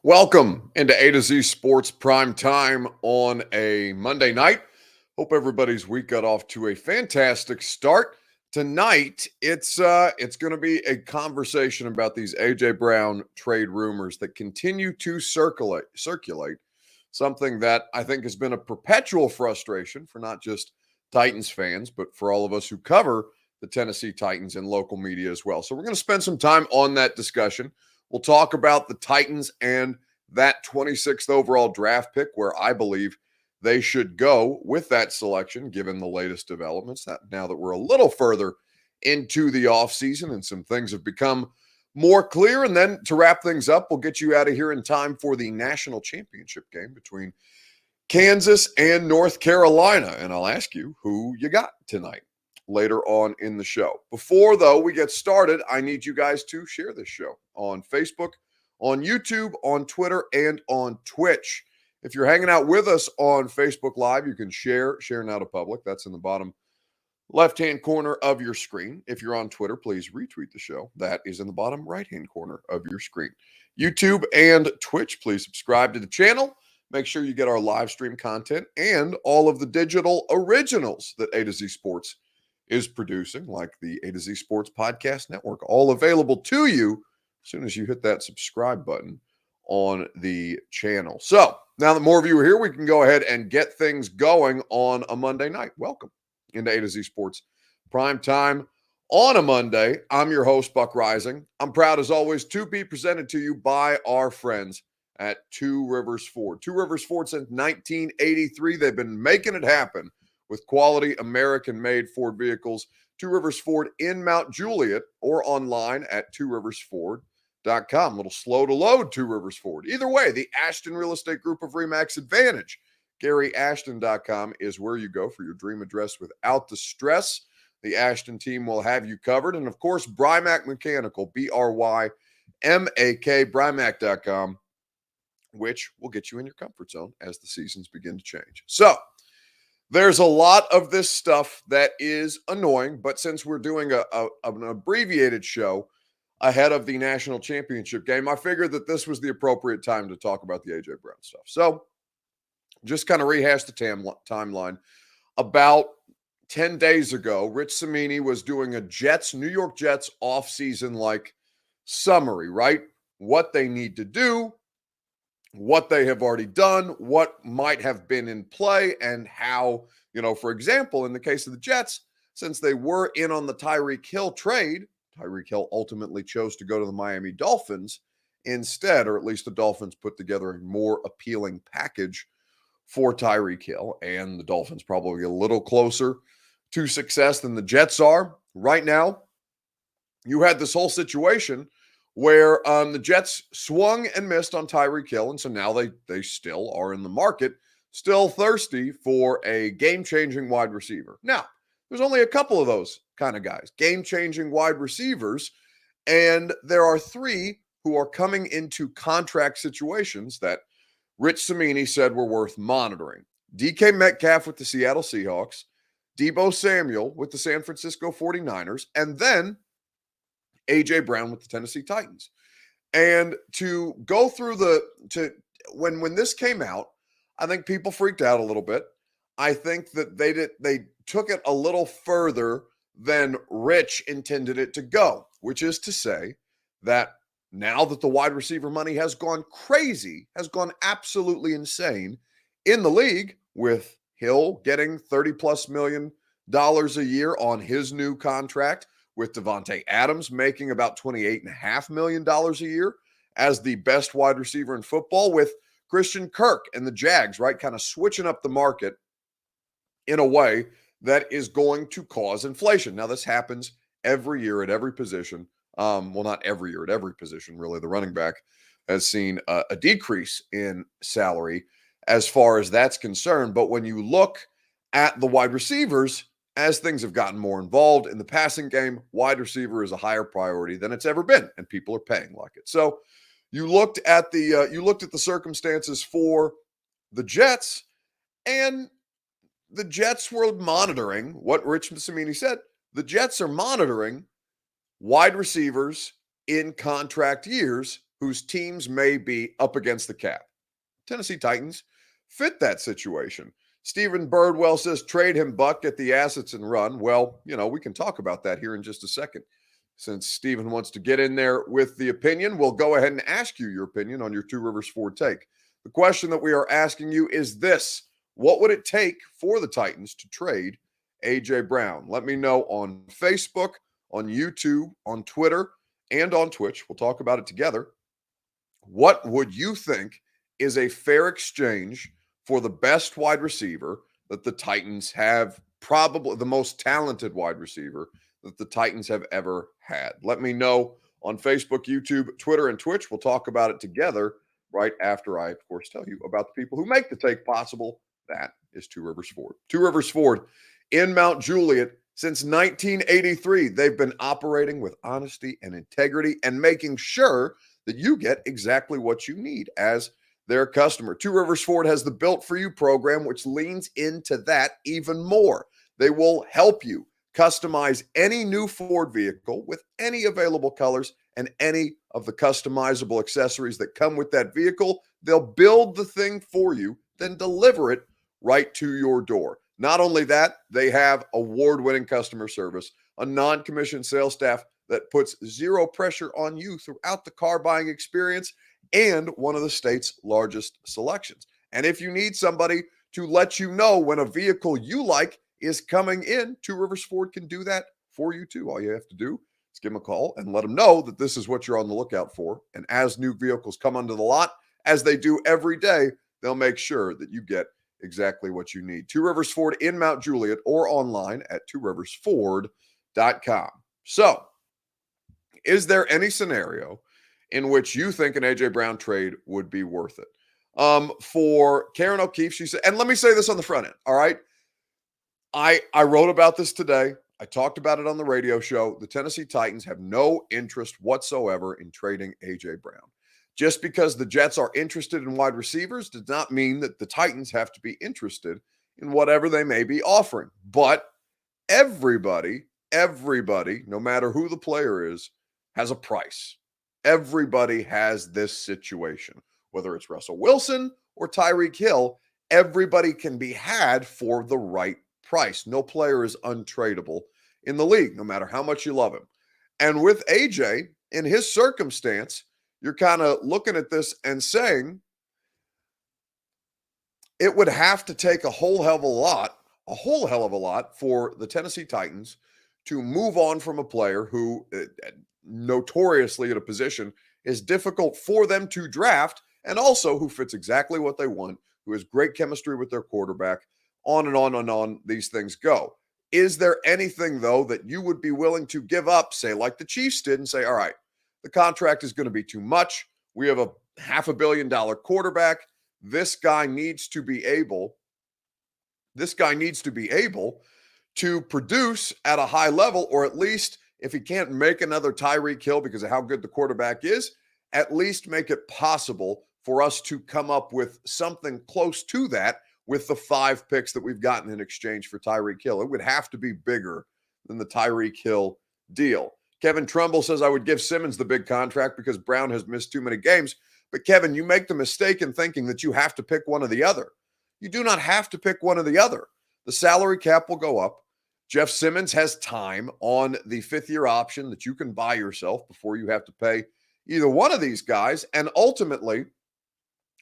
Welcome into A to Z Sports Prime Time on a Monday night. Hope everybody's week got off to a fantastic start. Tonight, it's going to be a conversation about these AJ Brown trade rumors that continue to circulate. Something that I think has been a perpetual frustration for not just Titans fans, but for all of us who cover the Tennessee Titans and local media as well. So we're going to spend some time on that discussion. We'll talk about the Titans and that 26th overall draft pick, where I believe they should go with that selection, given the latest developments. Now that we're a little further into the offseason and some things have become more clear. And then to wrap things up, we'll get you out of here in time for the national championship game between Kansas and North Carolina. And I'll ask you who you got tonight later on in the show. Before, though, we get started, I need you guys to share this show on Facebook, on YouTube, on Twitter, and on Twitch. If you're hanging out with us on Facebook Live, you can share now to public. That's in the bottom left-hand corner of your screen. If you're on Twitter, please retweet the show. That is in the bottom right-hand corner of your screen. YouTube and Twitch, please subscribe to the channel. Make sure you get our live stream content and all of the digital originals that A to Z Sports is producing, like the A to Z Sports Podcast Network, all available to you as soon as you hit that subscribe button on the channel. So now that more of you are here, we can go ahead and get things going on a Monday night. Welcome into A to Z Sports Prime Time on a Monday. I'm your host, Buck Rising. I'm proud, as always, to be presented to you by our friends at Two Rivers Ford. Two Rivers Ford since 1983. They've been making it happen with quality American-made Ford vehicles. Two Rivers Ford in Mount Juliet or online at tworiversford.com. A little slow to load, Two Rivers Ford. Either way, the Ashton Real Estate Group of RE/MAX Advantage. GaryAshton.com is where you go for your dream address without the stress. The Ashton team will have you covered. And, of course, Brymac Mechanical, BRYMAK, Brymac.com, which will get you in your comfort zone as the seasons begin to change. So, there's a lot of this stuff that is annoying, but since we're doing an abbreviated show ahead of the national championship game, I figured that this was the appropriate time to talk about the A.J. Brown stuff. So just kind of rehash the timeline. About 10 days ago, Rich Cimini was doing a New York Jets offseason summary, right? What they need to do, what they have already done, what might have been in play, and how, for example, in the case of the Jets, since they were in on the Tyreek Hill trade, Tyreek Hill ultimately chose to go to the Miami Dolphins instead, or at least the Dolphins put together a more appealing package for Tyreek Hill, and the Dolphins probably a little closer to success than the Jets are right now. You had this whole situation where the Jets swung and missed on Tyreek Hill, and so now they still are in the market, still thirsty for a game-changing wide receiver. Now, there's only a couple of those kind of guys, game-changing wide receivers, and there are three who are coming into contract situations that Rich Cimini said were worth monitoring. DK Metcalf with the Seattle Seahawks, Deebo Samuel with the San Francisco 49ers, and then A.J. Brown with the Tennessee Titans. And to go through when this came out, I think people freaked out a little bit. I think that they took it a little further than Rich intended it to go, which is to say that now that the wide receiver money has gone crazy, has gone absolutely insane in the league, with Hill getting $30+ million a year on his new contract, with Devontae Adams making about $28.5 million a year as the best wide receiver in football, with Christian Kirk and the Jags, right, kind of switching up the market in a way that is going to cause inflation. Now, this happens every year at every position. Well, not every year at every position, really. The running back has seen a decrease in salary as far as that's concerned. But when you look at the wide receivers, as things have gotten more involved in the passing game, wide receiver is a higher priority than it's ever been, and people are paying like it. So you looked at the circumstances for the Jets, and the Jets were monitoring what Rich Cimini said. The Jets are monitoring wide receivers in contract years whose teams may be up against the cap. Tennessee Titans fit that situation. Stephen Birdwell says, trade him, Buck, get the assets and run. Well, we can talk about that here in just a second. Since Stephen wants to get in there with the opinion, we'll go ahead and ask you your opinion on your Two Rivers Ford take. The question that we are asking you is this: what would it take for the Titans to trade A.J. Brown? Let me know on Facebook, on YouTube, on Twitter, and on Twitch. We'll talk about it together. What would you think is a fair exchange for the best wide receiver that the Titans have, probably the most talented wide receiver that the Titans have ever had? Let me know on Facebook, YouTube, Twitter, and Twitch. We'll talk about it together right after I, of course, tell you about the people who make the take possible. That is Two Rivers Ford. Two Rivers Ford in Mount Juliet. Since 1983, they've been operating with honesty and integrity and making sure that you get exactly what you need as their customer. Two Rivers Ford has the Built For You program, which leans into that even more. They will help you customize any new Ford vehicle with any available colors and any of the customizable accessories that come with that vehicle. They'll build the thing for you, then deliver it right to your door. Not only that, they have award-winning customer service, a non-commissioned sales staff that puts zero pressure on you throughout the car buying experience, and one of the state's largest selections. And if you need somebody to let you know when a vehicle you like is coming in, Two Rivers Ford can do that for you too. All you have to do is give them a call and let them know that this is what you're on the lookout for. And as new vehicles come onto the lot, as they do every day, they'll make sure that you get exactly what you need. Two Rivers Ford in Mount Juliet or online at tworiversford.com. So, is there any scenario in which you think an A.J. Brown trade would be worth it? For Karen O'Keefe, she said, and let me say this on the front end, all right? I wrote about this today. I talked about it on the radio show. The Tennessee Titans have no interest whatsoever in trading A.J. Brown. Just because the Jets are interested in wide receivers does not mean that the Titans have to be interested in whatever they may be offering. But everybody, no matter who the player is, has a price. Everybody has this situation. Whether it's Russell Wilson or Tyreek Hill, everybody can be had for the right price. No player is untradeable in the league, no matter how much you love him. And with AJ, in his circumstance, you're kind of looking at this and saying it would have to take a whole hell of a lot for the Tennessee Titans to move on from a player who notoriously at a position is difficult for them to draft, and also who fits exactly what they want, who has great chemistry with their quarterback, on and on and on these things go. Is there anything, though, that you would be willing to give up, say like the Chiefs did, and say, all right, the contract is going to be too much. We have a $500 million quarterback. This guy needs to be able to produce at a high level, or at least if he can't make another Tyreek Hill because of how good the quarterback is, at least make it possible for us to come up with something close to that with the 5 picks that we've gotten in exchange for Tyreek Hill. It would have to be bigger than the Tyreek Hill deal. Kevin Trumbull says, I would give Simmons the big contract because Brown has missed too many games. But Kevin, you make the mistake in thinking that you have to pick one or the other. You do not have to pick one or the other. The salary cap will go up. Jeff Simmons has time on the 5th-year option that you can buy yourself before you have to pay either one of these guys. And ultimately,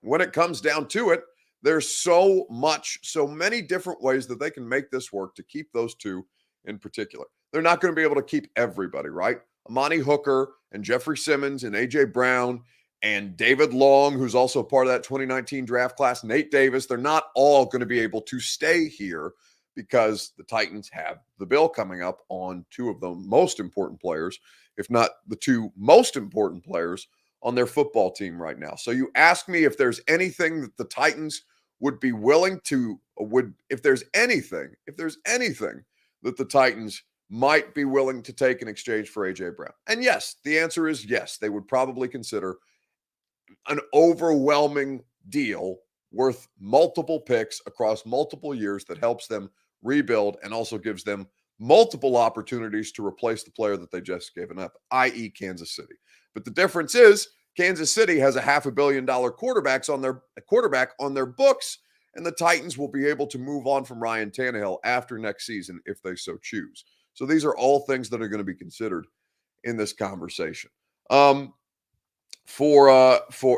when it comes down to it, there's so many different ways that they can make this work to keep those two in particular. They're not going to be able to keep everybody, right? Amani Hooker and Jeffrey Simmons and A.J. Brown and David Long, who's also part of that 2019 draft class, Nate Davis, they're not all going to be able to stay here because the Titans have the bill coming up on 2 of the most important players, if not the 2 most important players on their football team right now. So you ask me if there's anything that the Titans would be willing to, if there's anything that the Titans might be willing to take in exchange for A.J. Brown. And yes, the answer is yes. They would probably consider an overwhelming deal worth multiple picks across multiple years that helps them rebuild and also gives them multiple opportunities to replace the player that they just given up, i.e. Kansas City. But the difference is Kansas City has a $500 million quarterback on their books, and the Titans will be able to move on from Ryan Tannehill after next season if they so choose. So these are all things that are going to be considered in this conversation. For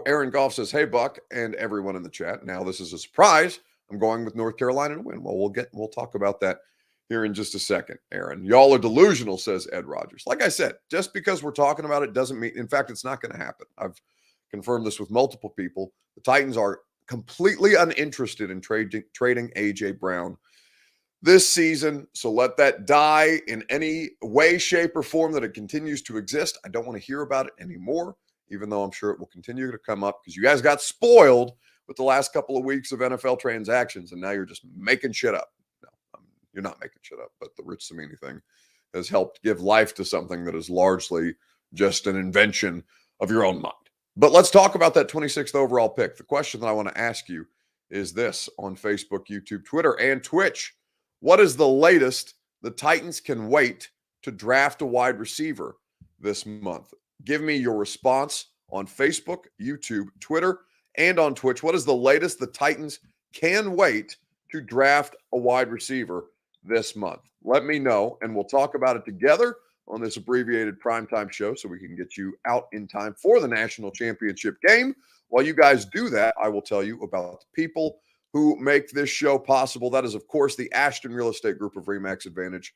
Aaron Goff says, "Hey Buck and everyone in the chat. Now this is a surprise. I'm going with North Carolina to win." Well, we'll talk about that here in just a second, Aaron. Y'all are delusional, says Ed Rogers. Like I said, just because we're talking about it doesn't mean, in fact, it's not going to happen. I've confirmed this with multiple people. The Titans are completely uninterested in trading A.J. Brown this season. So let that die in any way, shape, or form that it continues to exist. I don't want to hear about it anymore, even though I'm sure it will continue to come up because you guys got spoiled with the last couple of weeks of NFL transactions, and now you're just making shit up. You're not making shit up, but the Rich Cimini thing has helped give life to something that is largely just an invention of your own mind. But let's talk about that 26th overall pick. The question that I want to ask you is this on Facebook, YouTube, Twitter, and Twitch. What is the latest the Titans can wait to draft a wide receiver this month? Give me your response on Facebook, YouTube, Twitter, and on Twitch. What is the latest the Titans can wait to draft a wide receiver this month? Let me know, and we'll talk about it together on this abbreviated primetime show so we can get you out in time for the national championship game. While you guys do that, I will tell you about the people who make this show possible. That is, of course, the Ashton Real Estate Group of RE/MAX Advantage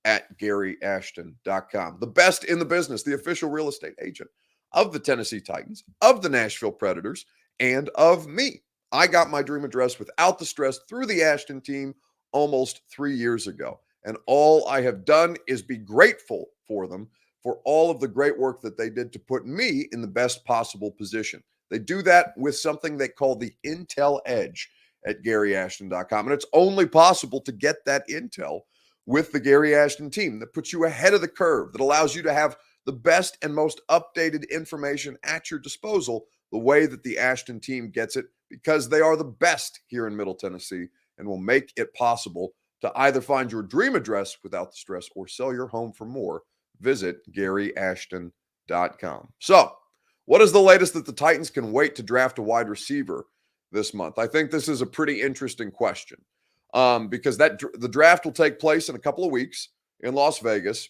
at GaryAshton.com. The best in the business, the official real estate agent of the Tennessee Titans, of the Nashville Predators, and of me. I got my dream address without the stress through the Ashton team almost 3 years ago. And all I have done is be grateful for them for all of the great work that they did to put me in the best possible position. They do that with something they call the Intel Edge at GaryAshton.com. And it's only possible to get that intel with the Gary Ashton team that puts you ahead of the curve, that allows you to have the best and most updated information at your disposal the way that the Ashton team gets it, because they are the best here in Middle Tennessee and will make it possible to either find your dream address without the stress or sell your home for more. Visit GaryAshton.com. So, what is the latest that the Titans can wait to draft a wide receiver this month? I think this is a pretty interesting question because the draft will take place in a couple of weeks in Las Vegas.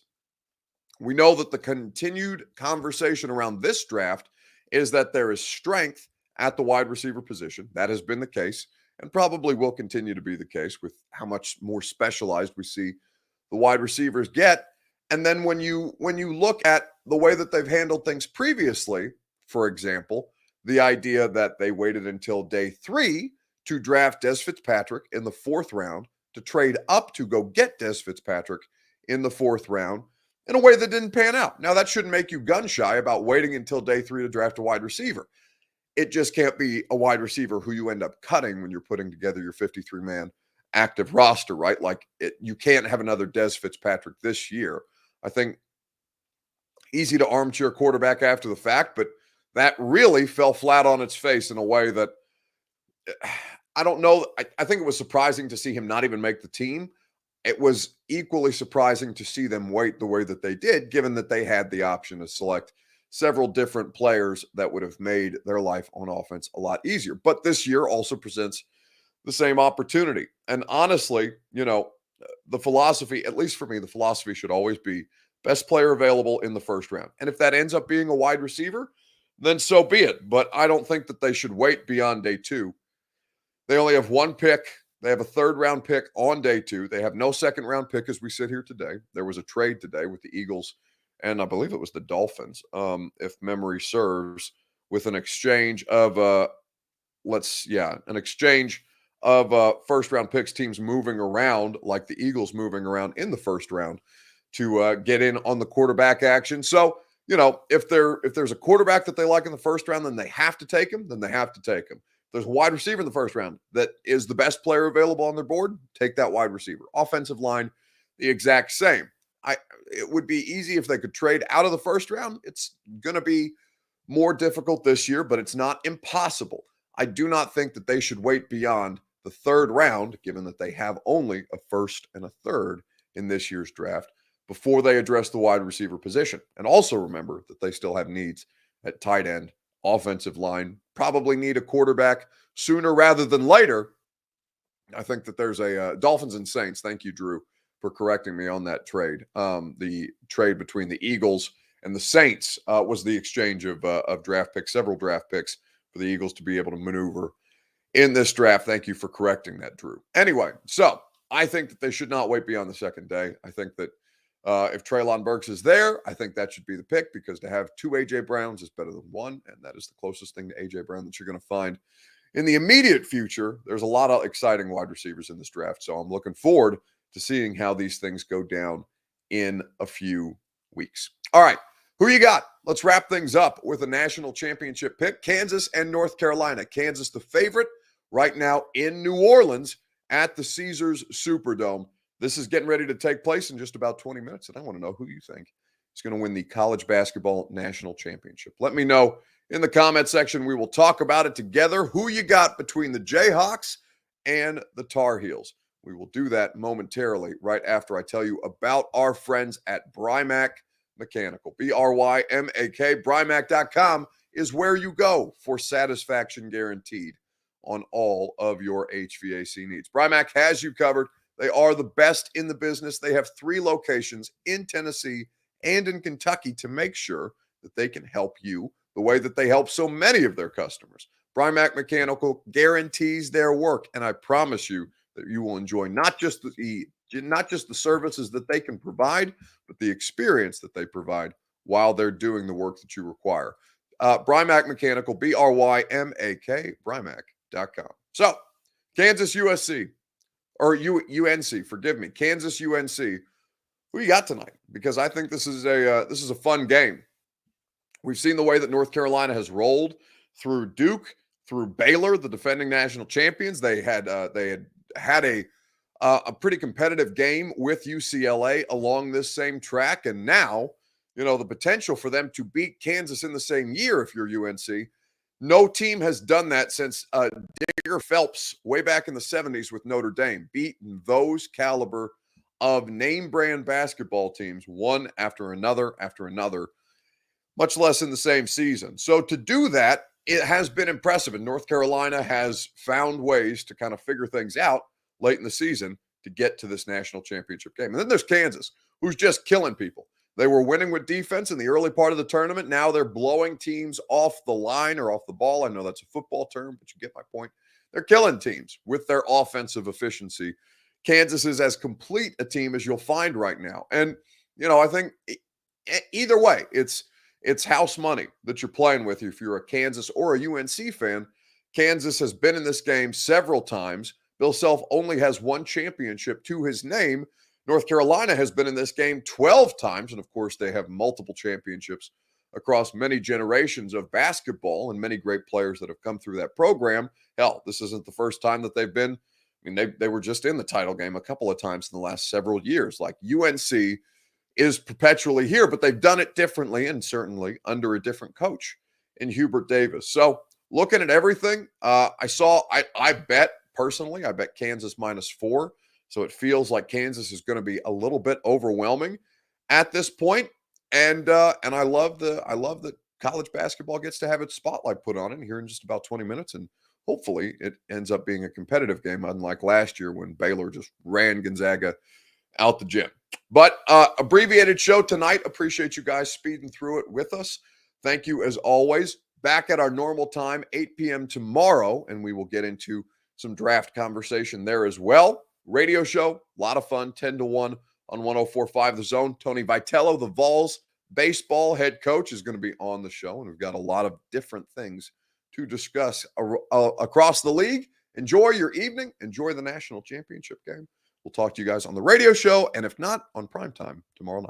We know that the continued conversation around this draft is that there is strength at the wide receiver position. That has been the case and probably will continue to be the case with how much more specialized we see the wide receivers get. And then when you look at the way that they've handled things previously, for example, the idea that they waited until day 3 to draft Des Fitzpatrick in the 4th round, to trade up to go get Des Fitzpatrick in the 4th round in a way that didn't pan out. Now, that shouldn't make you gun shy about waiting until day 3 to draft a wide receiver. It just can't be a wide receiver who you end up cutting when you're putting together your 53-man active roster, right? Like you can't have another Des Fitzpatrick this year. I think easy to armchair quarterback after the fact, but that really fell flat on its face in a way that I don't know. I think it was surprising to see him not even make the team. It was equally surprising to see them wait the way that they did, given that they had the option to select several different players that would have made their life on offense a lot easier. But this year also presents the same opportunity. And honestly, the philosophy, at least for me, the philosophy should always be best player available in the 1st round. And if that ends up being a wide receiver, then so be it. But I don't think that they should wait beyond day 2. They only have 1 pick. They have a 3rd round pick on day 2. They have no 2nd round pick as we sit here today. There was a trade today with the Eagles, and I believe it was the Dolphins, if memory serves, with an exchange of an exchange of 1st round picks, teams moving around like the Eagles moving around in the 1st round to get in on the quarterback action. So, if there's a quarterback that they like in the 1st round, then they have to take him. If there's a wide receiver in the 1st round that is the best player available on their board, take that wide receiver. Offensive line, the exact same. It would be easy if they could trade out of the 1st round. It's going to be more difficult this year, but it's not impossible. I do not think that they should wait beyond the 3rd round, given that they have only a 1st and a 3rd in this year's draft, before they address the wide receiver position. And also remember that they still have needs at tight end, offensive line, probably need a quarterback sooner rather than later. I think that there's a Dolphins and Saints. Thank you, Drew, for correcting me on that trade. The trade between the Eagles and the Saints was the exchange of draft picks, several draft picks for the Eagles to be able to maneuver in this draft. Thank you for correcting that, Drew. Anyway, so I think that they should not wait beyond the second day. I think that if Treylon Burks is there, I think that should be the pick, because to have two A.J. Browns is better than one, and that is the closest thing to A.J. Brown that you're going to find in the immediate future. There's a lot of exciting wide receivers in this draft, so I'm looking forward to seeing how these things go down in a few weeks. All right, who you got? Let's wrap things up with a national championship pick. Kansas and North Carolina. Kansas the favorite right now in New Orleans at the Caesars Superdome. This is getting ready to take place in just about 20 minutes, and I want to know who you think is going to win the college basketball national championship. Let me know in the comment section. We will talk about it together. Who you got between the Jayhawks and the Tar Heels? We will do that momentarily right after I tell you about our friends at Brymac Mechanical. B-R-Y-M-A-K. Brymac.com is where you go for satisfaction guaranteed on all of your HVAC needs. Brymac has you covered. They are the best in the business. They have 3 locations in Tennessee and in Kentucky to make sure that they can help you the way that they help so many of their customers. Brymac Mechanical guarantees their work, and I promise you that you will enjoy not just the services that they can provide, but the experience that they provide while they're doing the work that you require. Brymac Mechanical, B-R-Y-M-A-K, Brymac.com. So, Kansas USC, or UNC, forgive me, Kansas UNC. Who you got tonight? Because I think this is a fun game. We've seen the way that North Carolina has rolled through Duke, through Baylor, the defending national champions. They had a pretty competitive game with UCLA along this same track, and now, the potential for them to beat Kansas in the same year if you're UNC. No team has done that since Digger Phelps way back in the 70s with Notre Dame, beaten those caliber of name brand basketball teams one after another, much less in the same season. So to do that, it has been impressive, and North Carolina has found ways to kind of figure things out late in the season to get to this national championship game. And then there's Kansas, who's just killing people. They were winning with defense in the early part of the tournament. Now they're blowing teams off the line or off the ball. I know that's a football term, but you get my point. They're killing teams with their offensive efficiency. Kansas is as complete a team as you'll find right now. And, I think either way, it's house money that you're playing with if you're a Kansas or a UNC fan. Kansas has been in this game several times. Bill Self only has 1 championship to his name. North Carolina has been in this game 12 times, and of course they have multiple championships across many generations of basketball and many great players that have come through that program. Hell, this isn't the first time that they've been. They were just in the title game a couple of times in the last several years. Like, UNC is perpetually here, but they've done it differently and certainly under a different coach in Hubert Davis. So looking at everything, I bet Kansas -4. So it feels like Kansas is going to be a little bit overwhelming at this point. And I love that college basketball gets to have its spotlight put on it here in just about 20 minutes. And hopefully it ends up being a competitive game, unlike last year when Baylor just ran Gonzaga out the gym. But abbreviated show tonight. Appreciate you guys speeding through it with us. Thank you as always. Back at our normal time, 8 p.m. tomorrow, and we will get into some draft conversation there as well. Radio show, a lot of fun, 10 to 1 on 104.5 The Zone. Tony Vitello, the Vols baseball head coach, is going to be on the show, and we've got a lot of different things to discuss across the league. Enjoy your evening. Enjoy the national championship game. We'll talk to you guys on the radio show, and if not, on primetime tomorrow night.